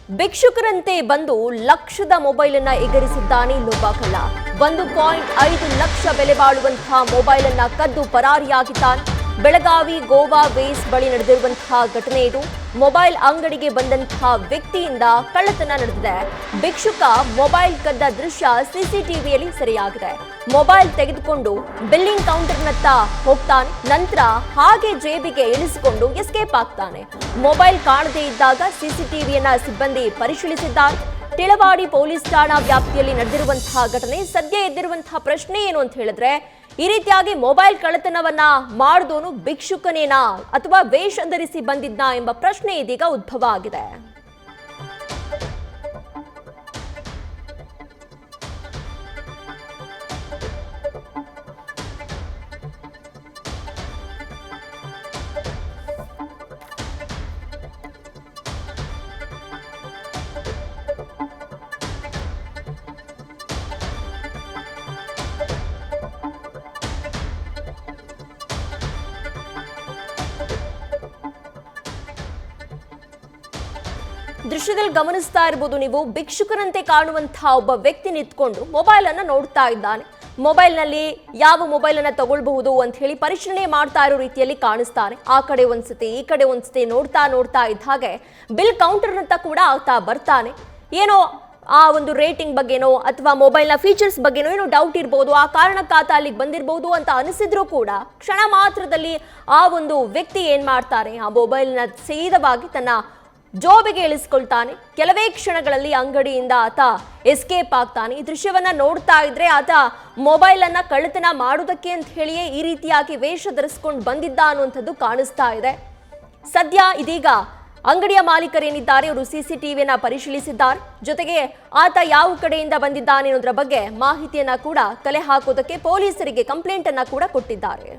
ಭಿಕ್ಷುಕರಂತೆ ಬಂದು ಲಕ್ಷದ ಮೊಬೈಲ್ ಅನ್ನ ಎಗರಿಸಿದ್ದಾನೆ ಇಲ್ಲೊಬ್ಬ ಕಳ್ಳ. 1.5 ಲಕ್ಷ ಬೆಲೆ ಬಾಳುವಂತಹ ಮೊಬೈಲ್ ಅನ್ನ ಕದ್ದು ಪರಾರಿಯಾಗಿದ್ದಾನೆ. ಬೆಳಗಾವಿ ಗೋವಾ ವೇಸ್ ಬಳಿ ನಡೆದಿರುವಂತಹ ಘಟನೆ ಇದು. ಮೊಬೈಲ್ ಅಂಗಡಿಗೆ ಬಂದಂತಹ ವ್ಯಕ್ತಿಯಿಂದ ಕಳ್ಳತನ ನಡೆದಿದೆ. ಭಿಕ್ಷುಕ ಮೊಬೈಲ್ ಕದ್ದ ದೃಶ್ಯ ಸಿಸಿಟಿವಿಯಲ್ಲಿ ಸೆರೆಯಾಗಿದೆ. ಮೊಬೈಲ್ ತೆಗೆದುಕೊಂಡು ಬಿಲ್ಲಿಂಗ್ ಕೌಂಟರ್ನತ್ತ ಹೋಗ್ತಾನೆ. ನಂತರ ಹಾಗೆ ಜೇಬಿಗೆ ಇಳಿಸಿಕೊಂಡು ಎಸ್ಕೇಪ್ ಆಗ್ತಾನೆ. ಮೊಬೈಲ್ ಕಾಣದೇ ಇದ್ದಾಗ ಸಿಸಿಟಿವಿಯನ್ನ ಸಿಬ್ಬಂದಿ ಪರಿಶೀಲಿಸಿದ್ದಾರೆ. ತಿಳವಾಡಿ ಪೊಲೀಸ್ ಠಾಣಾ ವ್ಯಾಪ್ತಿಯಲ್ಲಿ ನಡೆದಿರುವಂತಹ ಘಟನೆ. ಸದ್ಯ ಎದ್ದಿರುವಂತಹ ಪ್ರಶ್ನೆ ಏನು ಅಂತ ಹೇಳಿದ್ರೆ, ಈ ರೀತಿಯಾಗಿ ಮೊಬೈಲ್ ಕಳ್ಳತನವನ್ನ ಮಾಡಿದವನು ಭಿಕ್ಷುಕನೇನಾ ಅಥವಾ ವೇಷ ಧರಿಸಿ ಬಂದಿದ್ನಾ ಎಂಬ ಪ್ರಶ್ನೆ ಇದೀಗ ಉದ್ಭವ ಆಗಿದೆ. ದೃಶ್ಯದಲ್ಲಿ ಗಮನಿಸ್ತಾ ಇರಬಹುದು ನೀವು, ಭಿಕ್ಷುಕರಂತೆ ಕಾಣುವಂತಹ ಒಬ್ಬ ವ್ಯಕ್ತಿ ನಿಂತ್ಕೊಂಡು ಮೊಬೈಲ್ ಅನ್ನ ನೋಡ್ತಾ ಇದ್ದಾನೆ. ಮೊಬೈಲ್ ನಲ್ಲಿ ಯಾವ ಮೊಬೈಲ್ ಅನ್ನ ತಗೊಳ್ಬಹುದು ಅಂತ ಹೇಳಿ ಪರಿಶೀಲನೆ ಮಾಡ್ತಾ ಇರೋ ರೀತಿಯಲ್ಲಿ ಕಾಣಿಸ್ತಾನೆ. ಆ ಕಡೆ ಒಂದ್ಸತಿ ಈ ಕಡೆ ಒಂದ್ಸತಿ ನೋಡ್ತಾ ಇದ್ದ ಹಾಗೆ ಬಿಲ್ ಕೌಂಟರ್ ಅಂತ ಕೂಡ ಆಗ್ತಾ ಬರ್ತಾನೆ. ಏನೋ ಆ ಒಂದು ರೇಟಿಂಗ್ ಬಗ್ಗೆನೋ ಅಥವಾ ಮೊಬೈಲ್ನ ಫೀಚರ್ಸ್ ಬಗ್ಗೆನೋ ಏನೋ ಡೌಟ್ ಇರ್ಬೋದು, ಆ ಕಾರಣಕ್ಕಾತ ಅಲ್ಲಿಗೆ ಬಂದಿರಬಹುದು ಅಂತ ಅನಿಸಿದ್ರು ಕೂಡ ಕ್ಷಣ ಮಾತ್ರದಲ್ಲಿ ಆ ಒಂದು ವ್ಯಕ್ತಿ ಏನ್ ಮಾಡ್ತಾನೆ, ಆ ಮೊಬೈಲ್ನ ಸೀದವಾಗಿ ತನ್ನ ಜೋಬಿಗೆ ಇಳಿಸ್ಕೊಳ್ತಾನೆ. ಕೆಲವೇ ಕ್ಷಣಗಳಲ್ಲಿ ಅಂಗಡಿಯಿಂದ ಆತ ಎಸ್ಕೇಪ್ ಆಗ್ತಾನೆ. ಈ ದೃಶ್ಯವನ್ನ ನೋಡ್ತಾ ಇದ್ರೆ ಆತ ಮೊಬೈಲ್ ಅನ್ನ ಕಳ್ಳತನ ಮಾಡೋದಕ್ಕೆ ಅಂತ ಹೇಳಿಯೇ ಈ ರೀತಿಯಾಗಿ ವೇಷ ಧರಿಸ್ಕೊಂಡು ಬಂದಿದ್ದ ಅನ್ನುವಂಥದ್ದು ಕಾಣಿಸ್ತಾ ಇದೆ. ಸದ್ಯ ಇದೀಗ ಅಂಗಡಿಯ ಮಾಲೀಕರೇನಿದ್ದಾರೆ ಅವರು ಸಿಸಿಟಿವಿಯನ್ನ ಪರಿಶೀಲಿಸಿದ್ದಾರೆ. ಜೊತೆಗೆ ಆತ ಯಾವ ಕಡೆಯಿಂದ ಬಂದಿದ್ದಾನೆ ಅನ್ನೋದ್ರ ಬಗ್ಗೆ ಮಾಹಿತಿಯನ್ನ ಕೂಡ ಕಲೆ ಹಾಕೋದಕ್ಕೆ ಪೊಲೀಸರಿಗೆ ಕಂಪ್ಲೇಂಟ್ ಅನ್ನ ಕೂಡ ಕೊಟ್ಟಿದ್ದಾರೆ.